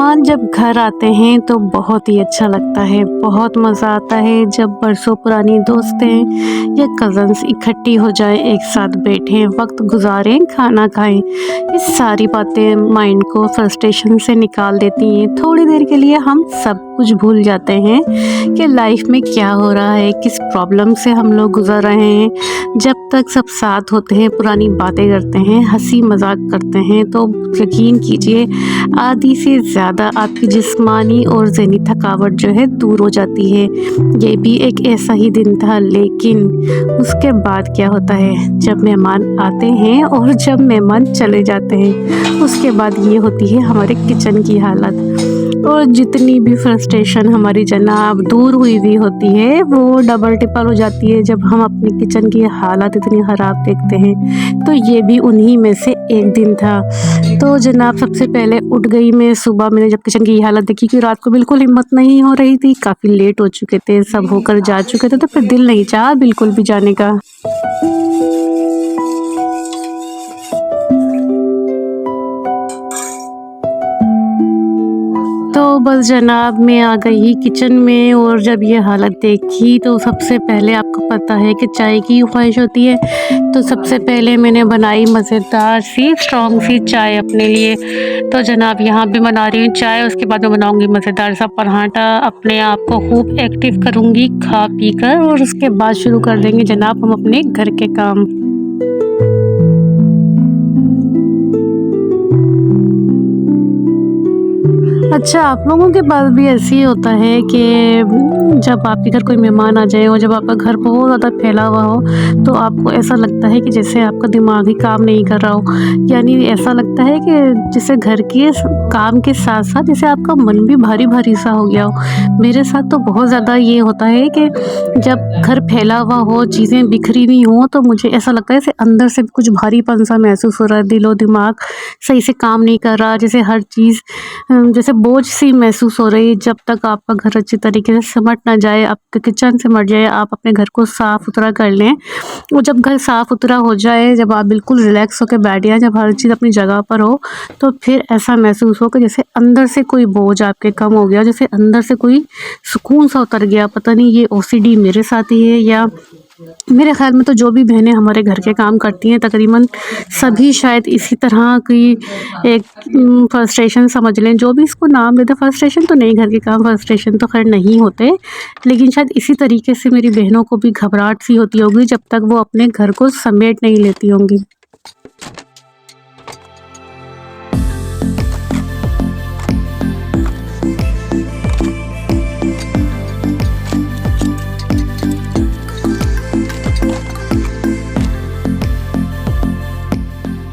मेहमान जब घर आते हैं तो बहुत ही अच्छा लगता है। बहुत मज़ा आता है जब बरसों पुरानी दोस्तें या कज़न्स इकट्ठी हो जाएं, एक साथ बैठें, वक्त गुजारें, खाना खाएं। ये सारी बातें माइंड को फ्रस्ट्रेशन से निकाल देती हैं। थोड़ी देर के लिए हम सब कुछ भूल जाते हैं कि लाइफ में क्या हो रहा है, किस प्रॉब्लम से हम लोग गुजर रहे हैं। जब तक सब साथ होते हैं, पुरानी बातें करते हैं, हंसी मजाक करते हैं, तो यकीन कीजिए आधी से ज़्यादा आपकी जिस्मानी और ज़हनी थकावट जो है दूर हो जाती है। ये भी एक ऐसा ही दिन था, लेकिन उसके बाद क्या होता है, जब मेहमान आते हैं और जब मेहमान चले जाते हैं, उसके बाद ये होती है हमारे किचन की हालत। और जितनी भी फ्रस्ट्रेशन हमारी जनाब दूर हुई हुई होती है, वो डबल टिपल हो जाती है जब हम अपनी किचन की हालत इतनी ख़राब देखते हैं। तो ये भी उन्हीं में से एक दिन था। तो जनाब सबसे पहले उठ गई मैं सुबह, मैंने जब किचन की हालत देखी कि रात को बिल्कुल हिम्मत नहीं हो रही थी, काफ़ी लेट हो चुके थे, सब होकर जा चुके थे, तो फिर दिल नहीं चाहा बिल्कुल भी जाने का। तो बस जनाब मैं आ गई किचन में, और जब ये हालत देखी तो सबसे पहले आपको पता है कि चाय की ख्वाहिश होती है, तो सबसे पहले मैंने बनाई मज़ेदार सी स्ट्रॉन्ग सी चाय अपने लिए। तो जनाब यहाँ भी बना रही हूँ चाय, उसके बाद मैं बनाऊँगी मज़ेदार सा पराठा, अपने आप को खूब एक्टिव करूँगी खा पी कर, और उसके बाद शुरू कर देंगे जनाब हम अपने घर के काम। अच्छा, आप लोगों के पास भी ऐसे ही होता है कि जब आपके घर कोई मेहमान आ जाए और जब आपका घर बहुत ज़्यादा फैला हुआ हो, तो आपको ऐसा लगता है कि जैसे आपका दिमाग ही काम नहीं कर रहा हो? यानी ऐसा लगता है कि जैसे घर के काम के साथ-साथ जैसे आपका मन भी भारी-भारी सा हो गया हो। मेरे साथ तो बहुत ज़्यादा ये होता है कि जब घर फैला हुआ हो, चीज़ें बिखरी हुई हों, तो मुझे ऐसा लगता है जैसे अंदर से कुछ भारीपन-सा महसूस हो रहा है, दिलो-दिमाग सही से काम नहीं कर रहा, जैसे हर चीज़ जैसे बोझ सी महसूस हो रही है। जब तक आपका घर अच्छी तरीके से सिमट ना जाए, आपका किचन सिमट जाए, आप अपने घर को साफ़-सुथरा कर लें, और जब घर साफ़-सुथरा हो जाए, जब आप बिल्कुल रिलैक्स होके बैठ जाएँ, जब हर चीज़ अपनी जगह पर हो, तो फिर ऐसा महसूस हो कि जैसे अंदर से कोई बोझ आपके कम हो गया, जैसे अंदर से कोई सुकून सा उतर गया। पता नहीं ये ओसीडी मेरे साथ ही है, या मेरे ख़्याल में तो जो भी बहनें हमारे घर के काम करती हैं तकरीबन सभी शायद इसी तरह की एक फ्रस्ट्रेशन समझ लें, जो भी इसको नाम देते। फ्रस्ट्रेशन तो नहीं, घर के काम फ्रस्ट्रेशन तो खैर नहीं होते, लेकिन शायद इसी तरीके से मेरी बहनों को भी घबराहट सी होती होगी जब तक वो अपने घर को समेट नहीं लेती होंगी।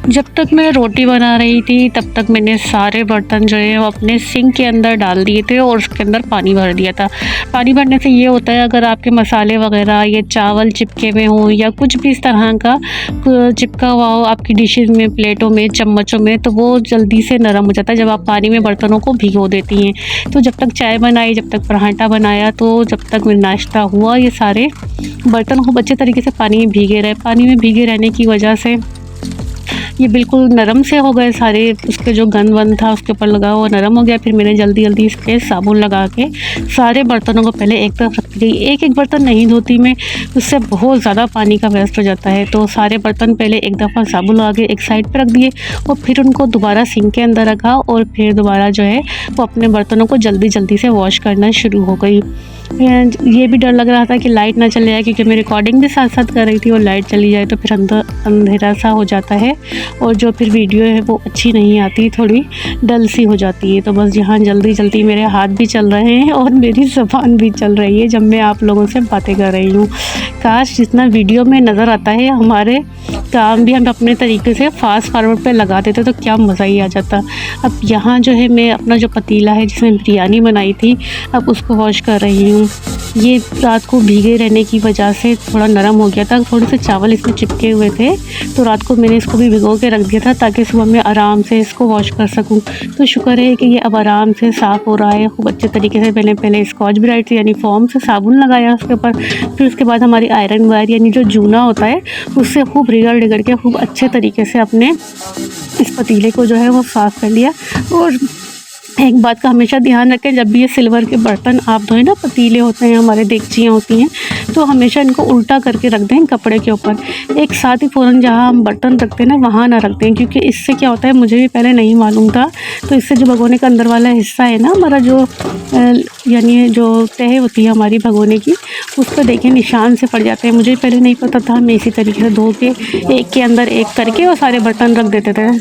जब तक मैं रोटी बना रही थी तब तक मैंने सारे बर्तन जो है वो अपने सिंक के अंदर डाल दिए थे और उसके अंदर पानी भर दिया था। पानी भरने से ये होता है, अगर आपके मसाले वगैरह या चावल चिपके हुए हों या कुछ भी इस तरह का चिपका हुआ हो आपकी डिशेज़ में, प्लेटों में, चम्मचों में, तो वो जल्दी से नरम हो जाता है जब आप पानी में बर्तनों को भिगो देती हैं। तो जब तक चाय बनाई, जब तक पराठा बनाया, तो जब तक मेरा नाश्ता हुआ, ये सारे बर्तन खूब अच्छे तरीके से पानी में भीगे रहे। पानी में भीगे रहने की वजह से ये बिल्कुल नरम से हो गए सारे, उसके जो गंद वंद था उसके ऊपर लगा वो नरम हो गया। फिर मैंने जल्दी जल्दी इस पर साबुन लगा के सारे बर्तनों को पहले एक तरफ रख दी। एक एक बर्तन नहीं धोती मैं, उससे बहुत ज़्यादा पानी का वेस्ट हो जाता है। तो सारे बर्तन पहले एक दफ़ा साबुन लगा के एक साइड पर रख दिए, और फिर उनको दोबारा सिंक के अंदर रखा, और फिर दोबारा जो है वो अपने बर्तनों को जल्दी जल्दी से वॉश करना शुरू हो गई। ये भी डर लग रहा था कि लाइट ना चले जाए, क्योंकि मैं रिकॉर्डिंग भी साथ साथ कर रही थी, और लाइट चली जाए तो फिर अंदर अंधेरा सा हो जाता है, और जो फिर वीडियो है वो अच्छी नहीं आती, थोड़ी डल सी हो जाती है। तो बस यहाँ जल्दी जल्दी मेरे हाथ भी चल रहे हैं और मेरी ज़ुबान भी चल रही है जब मैं आप लोगों से बातें कर रही हूँ। काश जितना वीडियो में नज़र आता है हमारे काम भी हम अपने तरीके से फास्ट फॉरवर्ड पे लगा देते तो क्या मज़ा ही आ जाता। अब यहाँ जो है मैं अपना जो पतीला है जिसमें बिरयानी बनाई थी, अब उसको वॉश कर रही हूँ। ये रात को भीगे रहने की वजह से थोड़ा नरम हो गया था, थोड़े से चावल इसमें चिपके हुए थे, तो रात को मैंने इसको भी भिगो के रख दिया था ताकि सुबह मैं आराम से इसको वॉश कर सकूं। तो शुक्र है कि ये अब आराम से साफ़ हो रहा है खूब अच्छे तरीके से। पहले स्कॉच ब्राइट यानी फोम से साबुन लगाया उसके ऊपर, फिर उसके बाद हमारी आयरन वायर यानी जो जूना होता है उससे खूब रगड़ के खूब अच्छे तरीके से अपने इस पतीले को जो है वो साफ़ कर लिया। और एक बात का हमेशा ध्यान रखें, जब भी ये सिल्वर के बर्तन आप धोएं ना, पतीले होते हैं हमारे, देगचियाँ होती हैं, तो हमेशा इनको उल्टा करके रख दें कपड़े के ऊपर। एक साथ ही फ़ौरन जहाँ हम बर्तन रखते हैं ना वहाँ ना रख दें, क्योंकि इससे क्या होता है मुझे भी पहले नहीं मालूम था। तो इससे जो भगोने का अंदर वाला हिस्सा है ना हमारा, जो यानी जो तह होती है हमारी भगोने की, उस पर देखिए निशान से पड़ जाते हैं। मुझे पहले नहीं पता था, मैं इसी तरीके से धो के एक के अंदर एक करके और सारे बर्तन रख देते थे।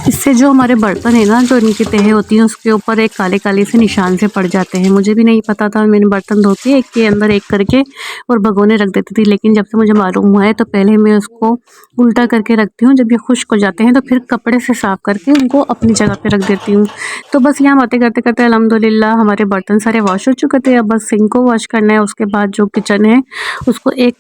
इससे जो हमारे बर्तन है ना, जो इनकी तह होती हैं उसके ऊपर एक काले काले से निशान से पड़ जाते हैं। मुझे भी नहीं पता था, मैंने बर्तन धो के एक के अंदर एक करके और भगोने रख देती थी, लेकिन जब से मुझे मालूम हुआ है तो पहले मैं उसको उल्टा करके रखती हूँ। जब ये खुश्क हो जाते हैं तो फिर कपड़े से साफ़ करके उनको अपनी जगह पे रख देती हूँ। तो बस यहाँ बातें करते करते अल्हम्दुलिल्लाह हमारे बर्तन सारे वॉश हो चुके थे। अब बस सिंक को वॉश करना है। उसके बाद जो किचन है उसको एक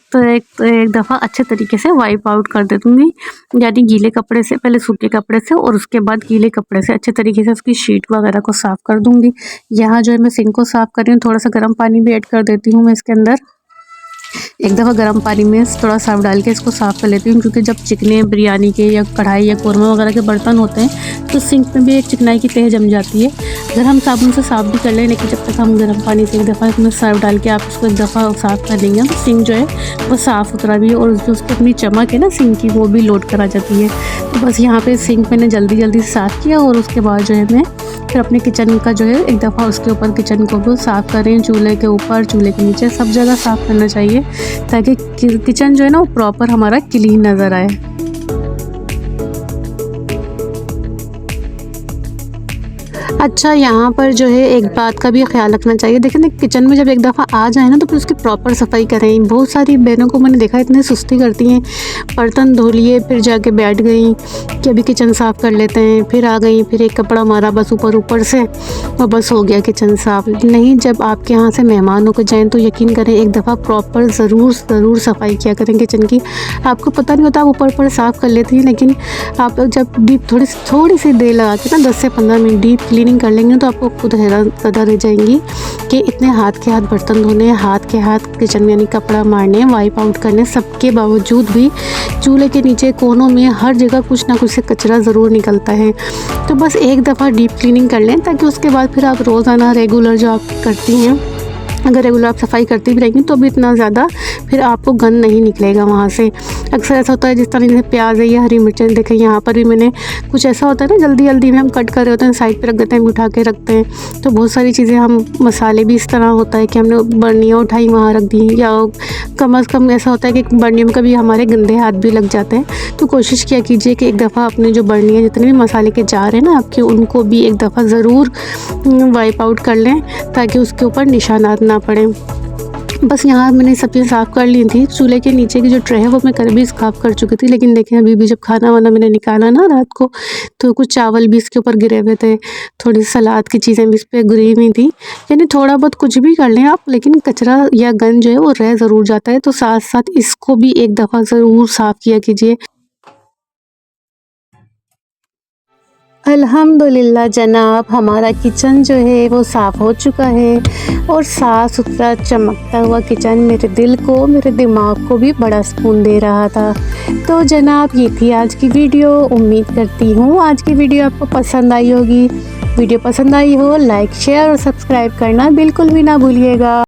दफ़ा अच्छे तरीके से वाइप आउट कर दे दूँगी, यानी गीले कपड़े से, पहले सूखे कपड़े से और उसके बाद गीले कपड़े से अच्छे तरीके से उसकी शीट वगैरह को साफ़ कर दूँगी। यहाँ जो है मैं सिंक को साफ़ कर रही हूँ, थोड़ा सा गर्म पानी भी ऐड कर देती हूँ मैं इसके अंदर। एक दफ़ा गर्म पानी में थोड़ा सर्फ डाल के इसको साफ़ कर लेती हूँ, क्योंकि जब चिकने बिरयानी के या कढ़ाई या कौरमा वगैरह के बर्तन होते हैं तो सिंक में भी एक चिकनाई की तह जम जाती है। अगर हम साबुन से साफ़ भी कर लें, लेकिन जब तक हम गर्म पानी से एक दफ़ा इसमें सर्फ डाल के आप इसको एक दफ़ा साफ़ कर लेंगे तो सिंक जो है वो साफ़ सुथरा भी है, और जो उसकी अपनी चमक है ना सिंक की, वो भी लौट कर आ जाती है। तो बस यहाँ पर सिंक मैंने जल्दी जल्दी साफ़ किया, और उसके बाद जो है मैं फिर अपने किचन का जो है एक दफ़ा उसके ऊपर किचन को भी साफ़ कर रही हूँ। चूल्हे के ऊपर, चूल्हे के नीचे, सब जगह साफ़ करना चाहिए ताकि किचन जो है ना वो प्रॉपर हमारा क्लीन नज़र आए। अच्छा, यहाँ पर जो है एक बात का भी ख्याल रखना चाहिए। देखिए ना, किचन में जब एक दफ़ा आ जाए ना तो फिर उसकी प्रॉपर सफाई करें। बहुत सारी बहनों को मैंने देखा इतनी सुस्ती करती हैं, बर्तन धो लिए फिर जाके बैठ गई कि अभी किचन साफ़ कर लेते हैं, फिर आ गई, फिर एक कपड़ा मारा बस ऊपर से और बस हो गया किचन साफ़। नहीं, जब आपके यहाँ से मेहमान होकर जाएँ तो यकीन करें एक दफ़ा प्रॉपर ज़रूर सफाई किया करें किचन की। आपको पता नहीं होता, आप ऊपर साफ़ कर लेती हैं, लेकिन आप जब डीप थोड़ी सी देर लगा के ना 10 से 15 मिनट डीप क्लीनिंग कर लेंगे तो आपको खुद हैरान रह जाएंगी कि इतने हाथ के हाथ बर्तन धोने, हाथ के हाथ किचन में यानी कपड़ा मारने, वाइप आउट करने, सबके बावजूद भी चूल्हे के नीचे कोनों में हर जगह कुछ ना कुछ से कचरा ज़रूर निकलता है। तो बस एक दफ़ा डीप क्लीनिंग कर लें, ताकि उसके बाद फिर आप रोज़ाना रेगुलर जो आप करती हैं, अगर रेगुलर आप सफाई करती भी रहेंगी तो भी इतना ज़्यादा फिर आपको गंद नहीं निकलेगा वहाँ से। अक्सर ऐसा होता है, जिस तरह जैसे प्याज है या हरी मिर्चें, देखें यहाँ पर भी मैंने कुछ ऐसा होता है ना, जल्दी में हम कट कर रहे होते हैं, साइड पे रख देते हैं, उठा के रखते हैं। तो बहुत सारी चीज़ें, हम मसाले भी इस तरह होता है कि हमने बर्नियाँ उठाई वहाँ रख दी, या कम अज़ कम ऐसा होता है कि बर्नियों में कभी हमारे गंदे हाथ भी लग जाते हैं। तो कोशिश किया कीजिए कि एक दफ़ा अपने जो बर्नियाँ, जितने भी मसाले के जार हैं ना आपके, उनको भी एक दफ़ा ज़रूर वाइप आउट कर लें, ताकि उसके ऊपर निशानात ना पड़े। बस यहाँ मैंने सब चीज़ साफ़ कर ली थी। चूल्हे के नीचे की जो ट्रे है वो मैं कल भी साफ़ कर चुकी थी, लेकिन देखें अभी भी जब खाना वाना मैंने निकाला ना रात को, तो कुछ चावल भी इसके ऊपर गिरे हुए थे, थोड़ी सलाद की चीज़ें भी इस पर गिरी हुई थी। यानी थोड़ा बहुत कुछ भी कर लें आप, लेकिन कचरा या गंद जो है वो रह ज़रूर जाता है। तो साथ साथ इसको भी एक दफ़ा ज़रूर साफ़ किया कीजिए। अल्हम्दुलिल्लाह जनाब, हमारा किचन जो है वो साफ़ हो चुका है, और साफ़ सुथरा चमकता हुआ किचन मेरे दिल को, मेरे दिमाग को भी बड़ा सुकून दे रहा था। तो जनाब, ये थी आज की वीडियो। उम्मीद करती हूँ आज की वीडियो आपको पसंद आई होगी। वीडियो पसंद आई हो, लाइक, शेयर और सब्सक्राइब करना बिल्कुल भी ना भूलिएगा।